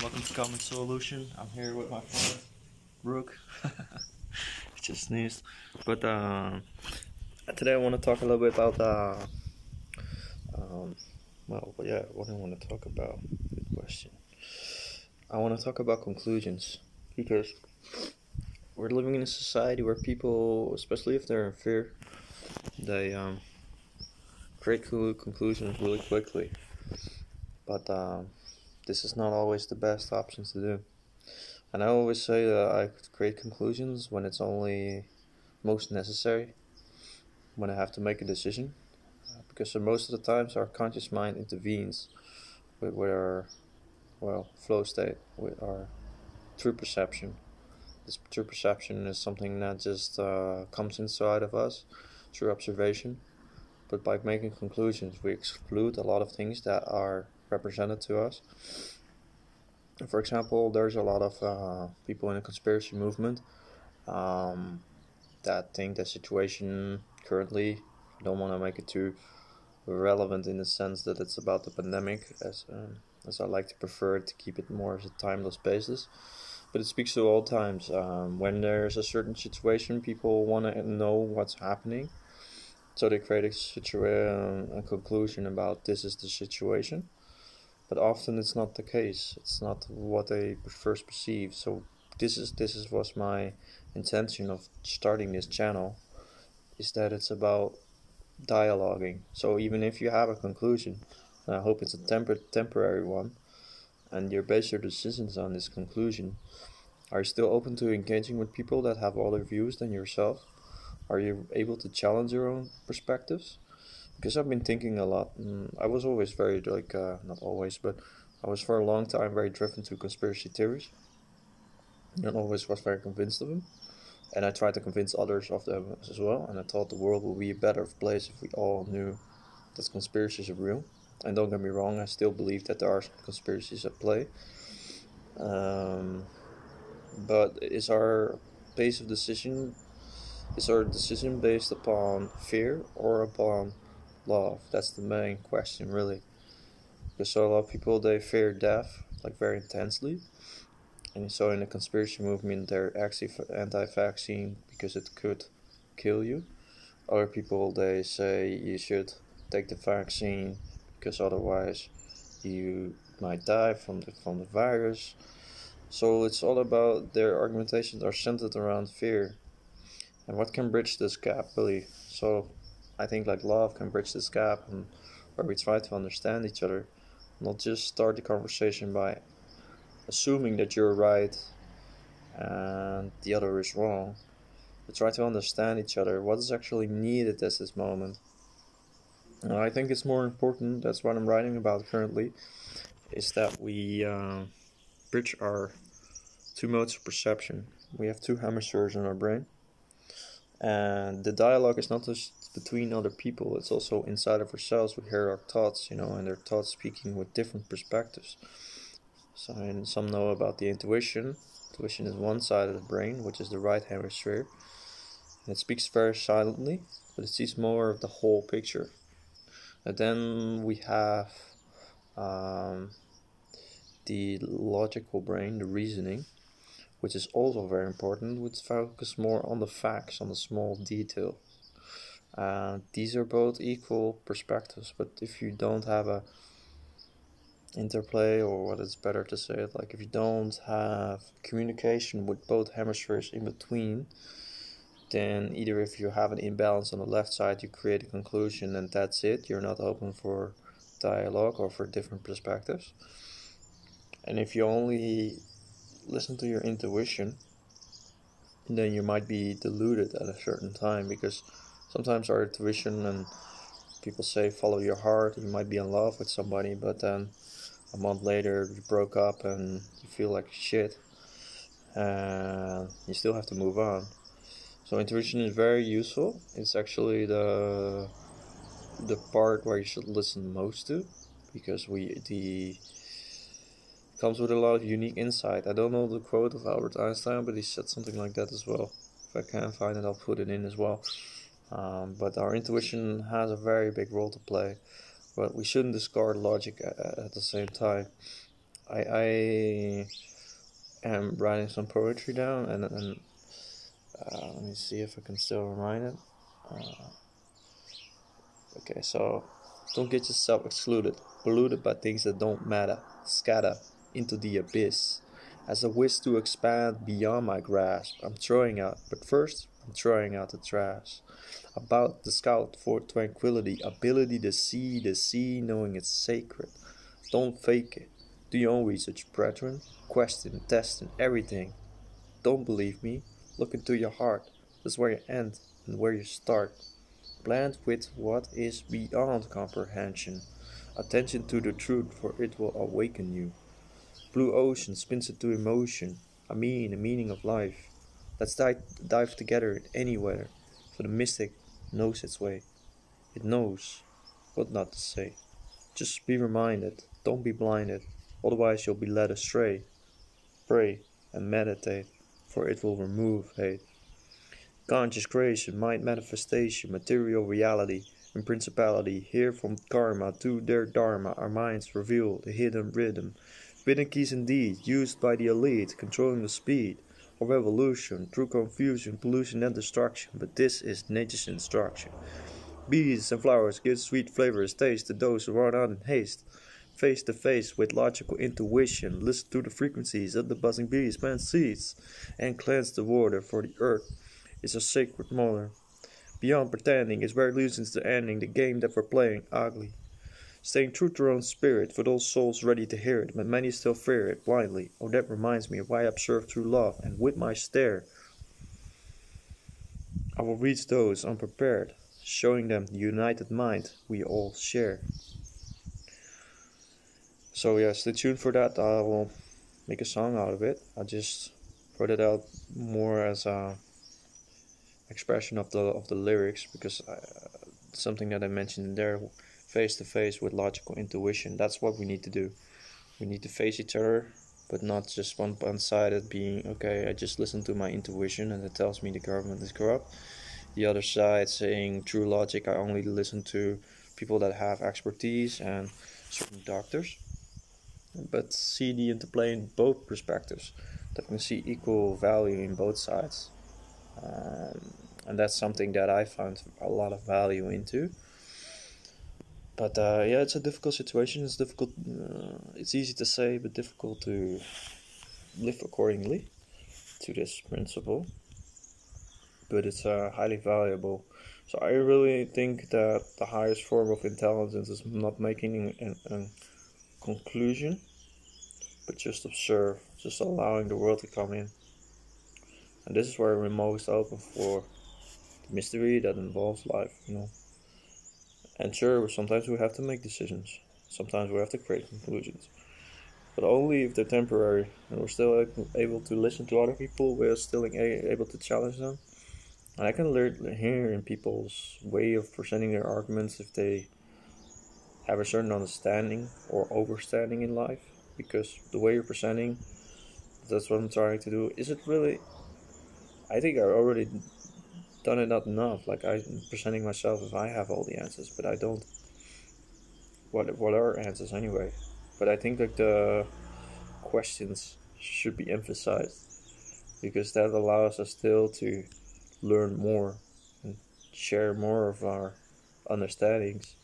welcome to Soulution. I'm here with my friend Rook. He just sneezed. But today I want to talk a little bit about what I want to talk about. Good question. I want to talk about conclusions because we're living in a society where people, especially if they're in fear, they create conclusions really quickly. But this is not always the best option to do. And I always say that I create conclusions when it's only most necessary, when I have to make a decision. Because for most of the times our conscious mind intervenes with our, flow state, with our true perception. This true perception is something that just comes inside of us through observation. But by making conclusions, we exclude a lot of things that are represented to us. For example, there's a lot of people in the conspiracy movement that think the situation currently, I don't want to make it too relevant in the sense that it's about the pandemic, as I like to prefer to keep it more as a timeless basis. But it speaks to all times. When there's a certain situation, people want to know what's happening, so they create a conclusion about this is the situation. But often it's not the case. It's not what they first perceive. So this was my intention of starting this channel, is that it's about dialoguing. So even if you have a conclusion, and I hope it's a temporary one, and you base your decisions on this conclusion, are you still open to engaging with people that have other views than yourself? Are you able to challenge your own perspectives? Because I've been thinking a lot. I was always very, not always, but I was for a long time very driven to conspiracy theories. And always was very convinced of them. And I tried to convince others of them as well. And I thought the world would be a better place if we all knew that conspiracies are real. And don't get me wrong, I still believe that there are conspiracies at play. But is our decision based upon fear or upon love? That's the main question, really. Because so a lot of people, they fear death, like very intensely. And so in the conspiracy movement, they're actually anti-vaccine because it could kill you. Other people, they say you should take the vaccine because otherwise you might die from the virus. So it's all about, their argumentations are centered around fear. And what can bridge this gap, really? So I think like love can bridge this gap, and where we try to understand each other, not just start the conversation by assuming that you're right and the other is wrong, but try to understand each other. What is actually needed at this moment? And I think it's more important, that's what I'm writing about currently, is that we bridge our two modes of perception. We have two hemispheres in our brain, and the dialogue is not just between other people, it's also inside of ourselves. We hear our thoughts, and their thoughts speaking with different perspectives. So, and some know about the intuition. Intuition is one side of the brain, which is the right hemisphere, and it speaks very silently, but it sees more of the whole picture. And then we have the logical brain, the reasoning, which is also very important, which focus more on the facts, on the small details. These are both equal perspectives, but if you don't have a interplay, or what is better to say it, like if you don't have communication with both hemispheres in between, then either if you have an imbalance on the left side, you create a conclusion and that's it. You're not open for dialogue or for different perspectives. And if you only listen to your intuition, then you might be deluded at a certain time, because sometimes our intuition, and people say follow your heart, you might be in love with somebody, but then a month later you broke up and you feel like shit, and you still have to move on. So intuition is very useful. It's actually the part where you should listen most to, because it comes with a lot of unique insight. I don't know the quote of Albert Einstein, but he said something like that as well. If I can find it, I'll put it in as well. But our intuition has a very big role to play, but we shouldn't discard logic at the same time. I am writing some poetry down, and let me see if I can still remind it. Okay, so don't get yourself excluded, polluted by things that don't matter. Scatter into the abyss. As I wish to expand beyond my grasp, I'm throwing out, but first, I'm throwing out the trash. About the scout for tranquility, ability to see the sea knowing it's sacred. Don't fake it. Do your own research, brethren. Question, test, and everything. Don't believe me? Look into your heart. That's where you end and where you start. Blend with what is beyond comprehension. Attention to the truth, for it will awaken you. Blue ocean spins into emotion. The meaning of life. Let's dive together in any weather, for the mystic knows its way. It knows what not to say. Just be reminded, don't be blinded, otherwise you'll be led astray. Pray and meditate, for it will remove hate. Conscious creation, mind manifestation, material reality, and principality, here from karma to their dharma, our minds reveal the hidden rhythm. Hidden keys indeed, used by the elite, controlling the speed of evolution, through confusion, pollution and destruction, but this is nature's instruction. Bees and flowers give sweet flavors taste to those who are not in haste. Face to face with logical intuition, listen to the frequencies of the buzzing bees, plant seeds, and cleanse the water, for the earth is a sacred mother. Beyond pretending is where it loses the ending, the game that we're playing, ugly. Staying true to our own spirit, for those souls ready to hear it, but many still fear it blindly. Oh, that reminds me of why I observe true love, and with my stare, I will reach those unprepared, showing them the united mind we all share. So yeah, stay tuned for that. I will make a song out of it. I just wrote it out more as a expression of the lyrics, because something that I mentioned there, face to face with logical intuition. That's what we need to do. We need to face each other, but not just one-sided, being okay, I just listen to my intuition and it tells me the government is corrupt. The other side saying true logic, I only listen to people that have expertise and certain doctors. But see the interplay in both perspectives, that can see equal value in both sides. And that's something that I found a lot of value into. But yeah, it's a difficult situation. It's difficult. It's easy to say, but difficult to live accordingly to this principle. But it's highly valuable. So I really think that the highest form of intelligence is not making a conclusion, but just observe, just allowing the world to come in. And this is where we're most open for the mystery that involves life, And sure, sometimes we have to make decisions. Sometimes we have to create conclusions. But only if they're temporary and we're still able to listen to other people, we're still able to challenge them. And I can hear in people's way of presenting their arguments if they have a certain understanding or overstanding in life. Because the way you're presenting, that's what I'm trying to do. Is it really? I think I already done it not enough. Like, I'm presenting myself as I have all the answers, but I don't. What are answers anyway? But I think like the questions should be emphasized, because that allows us still to learn more and share more of our understandings.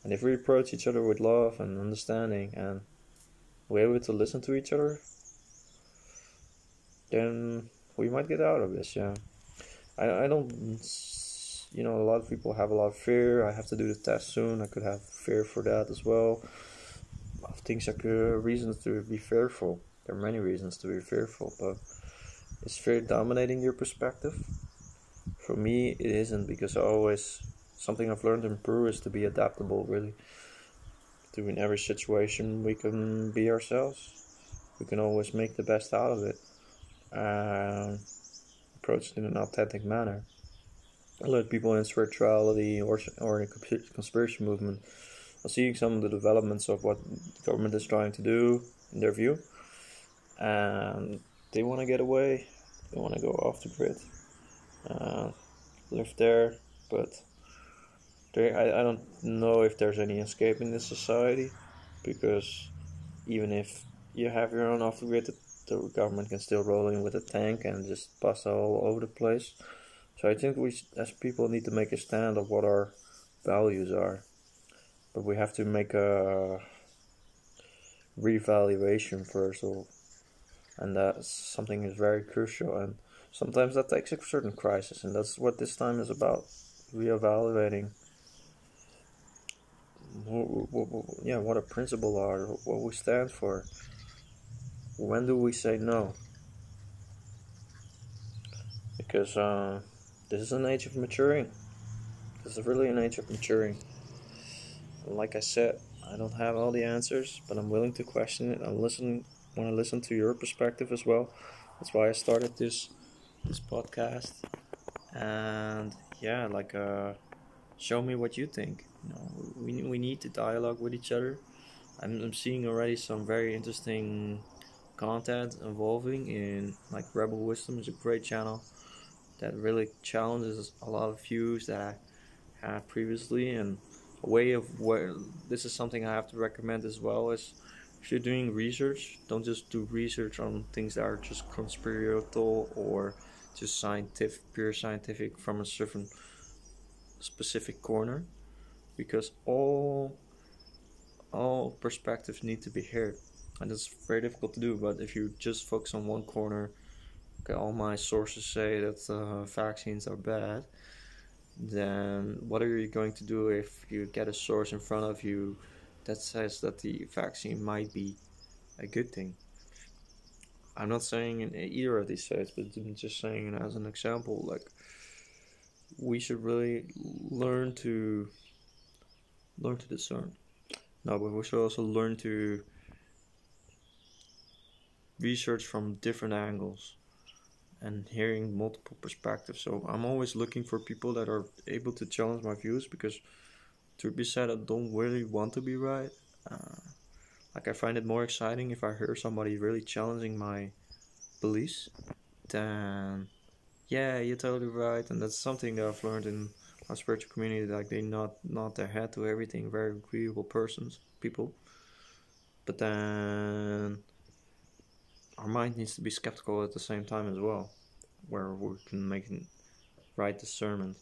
And if we approach each other with love and understanding, and we're able to listen to each other, then we might get out of this. Yeah, I don't, a lot of people have a lot of fear. I have to do the test soon. I could have fear for that as well. Of things that could reasons to be fearful. There are many reasons to be fearful, but is fear dominating your perspective? For me, it isn't, because something I've learned in Peru is to be adaptable, really. In every situation, we can be ourselves. We can always make the best out of it. Approach it in an authentic manner. I learned people in spirituality or in a conspiracy movement are seeing some of the developments of what the government is trying to do in their view, and they want to get away. They want to go off the grid, live there, but I don't know if there's any escape in this society, because even if you have your own off grid, the government can still roll in with a tank and just bust all over the place. So I think we, as people, need to make a stand of what our values are, but we have to make a reevaluation first, and that's something is very crucial. And sometimes that takes a certain crisis, and that's what this time is about: reevaluating. Yeah, what a principle are, what we stand for. When do we say no? Because this is an age of maturing. This is really an age of maturing. And like I said, I don't have all the answers, but I'm willing to question it. Want to listen to your perspective as well. That's why I started this podcast. And yeah, like show me what you think. We need to dialogue with each other. I'm seeing already some very interesting content evolving in, like, Rebel Wisdom is a great channel that really challenges a lot of views that I had previously, and a way of where this is something I have to recommend as well is, if you're doing research, don't just do research on things that are just conspiratorial or just scientific, pure scientific from a certain specific corner, because all perspectives need to be heard, and it's very difficult to do. But if you just focus on one corner, okay, all my sources say that vaccines are bad, then what are you going to do if you get a source in front of you that says that the vaccine might be a good thing? I'm not saying in either of these sides, but I'm just saying as an example, like, we should really learn to discern. No, but we should also learn to research from different angles and hearing multiple perspectives. So I'm always looking for people that are able to challenge my views, because, to be said, I don't really want to be right. Like, I find it more exciting if I hear somebody really challenging my beliefs than, yeah, you're totally right. And that's something that I've learned in our spiritual community. Like, they nod their head to everything, very agreeable people. But then our mind needs to be skeptical at the same time as well, where we can make right discernment.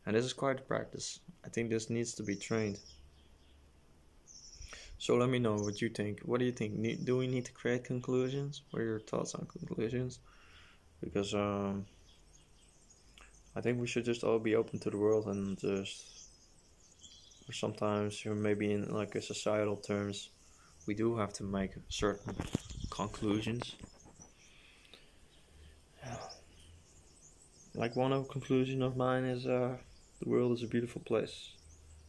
And this is quite a practice. I think this needs to be trained. So let me know what you think. What do you think? Do we need to create conclusions? What are your thoughts on conclusions? Because I think we should just all be open to the world, and just, or sometimes, maybe in like a societal terms, we do have to make certain conclusions. Like, one of conclusion of mine is the world is a beautiful place,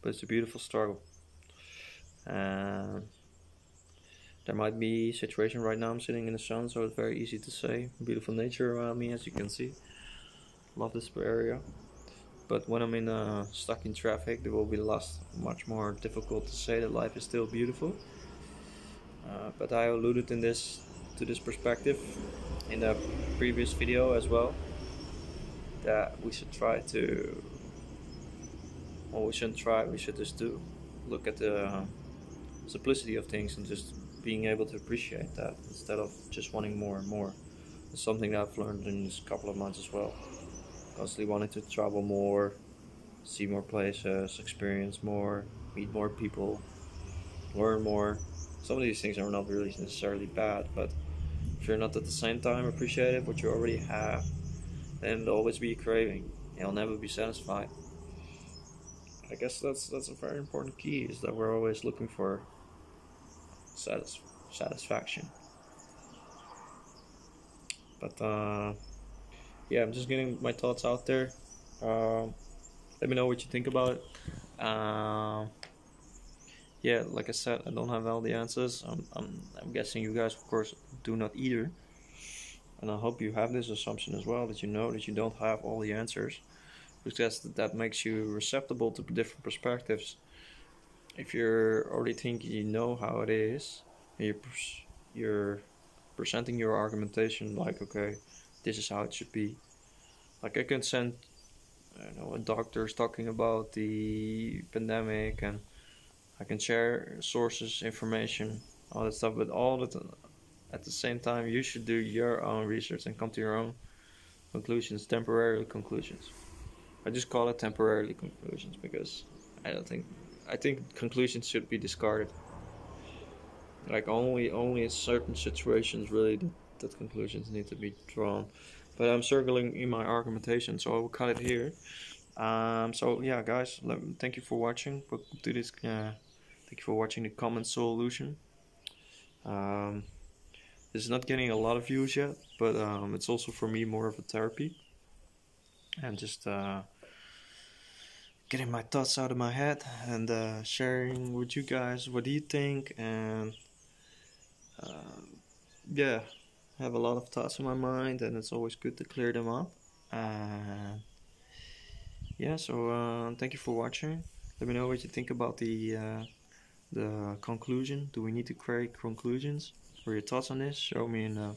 but it's a beautiful struggle. And there might be a situation right now, I'm sitting in the sun, so it's very easy to say. Beautiful nature around me, as you can see. Love this area. But when I'm stuck in traffic, it will be much more difficult to say that life is still beautiful. But I alluded to this perspective in the previous video as well, that we should try to, well, we shouldn't try, we should just look at the simplicity of things and just being able to appreciate that instead of just wanting more and more. It's something that I've learned in this couple of months as well. Constantly wanting to travel more, see more places, experience more, meet more people, learn more. Some of these things are not really necessarily bad, but if you're not at the same time appreciative what you already have, then there'll always be a craving. You'll never be satisfied. I guess that's a very important key, is that we're always looking for satisfaction. But yeah, I'm just getting my thoughts out there. Let me know what you think about it. Yeah, like I said, I don't have all the answers. I'm guessing you guys, of course, do not either. And I hope you have this assumption as well, that you know that you don't have all the answers, because that makes you receptible to different perspectives. If you're already thinking you know how it is, and you're presenting your argumentation like, okay, this is how it should be. Like, I can send, I don't know, a doctor's talking about the pandemic, and I can share sources, information, all that stuff. But at the same time, you should do your own research and come to your own conclusions, temporary conclusions. I just call it temporarily conclusions because I don't think I think conclusions should be discarded. Like only in certain situations really that conclusions need to be drawn. But I'm circling in my argumentation, so I will cut it here. So yeah, guys, thank you for watching. Do this. Thank you for watching the common solution. Um, this is not getting a lot of views yet, but it's also for me more of a therapy and just getting my thoughts out of my head and sharing with you guys. What do you think? And uh, yeah, I have a lot of thoughts in my mind, and it's always good to clear them up. And yeah, so thank you for watching. Let me know what you think about the conclusion. Do we need to create conclusions? Or your thoughts on this? Show me in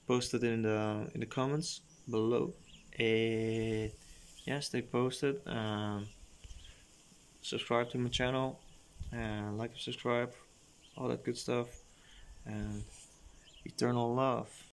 post it in the comments below. And yeah, stay posted. Subscribe to my channel and like and subscribe, all that good stuff. And eternal love.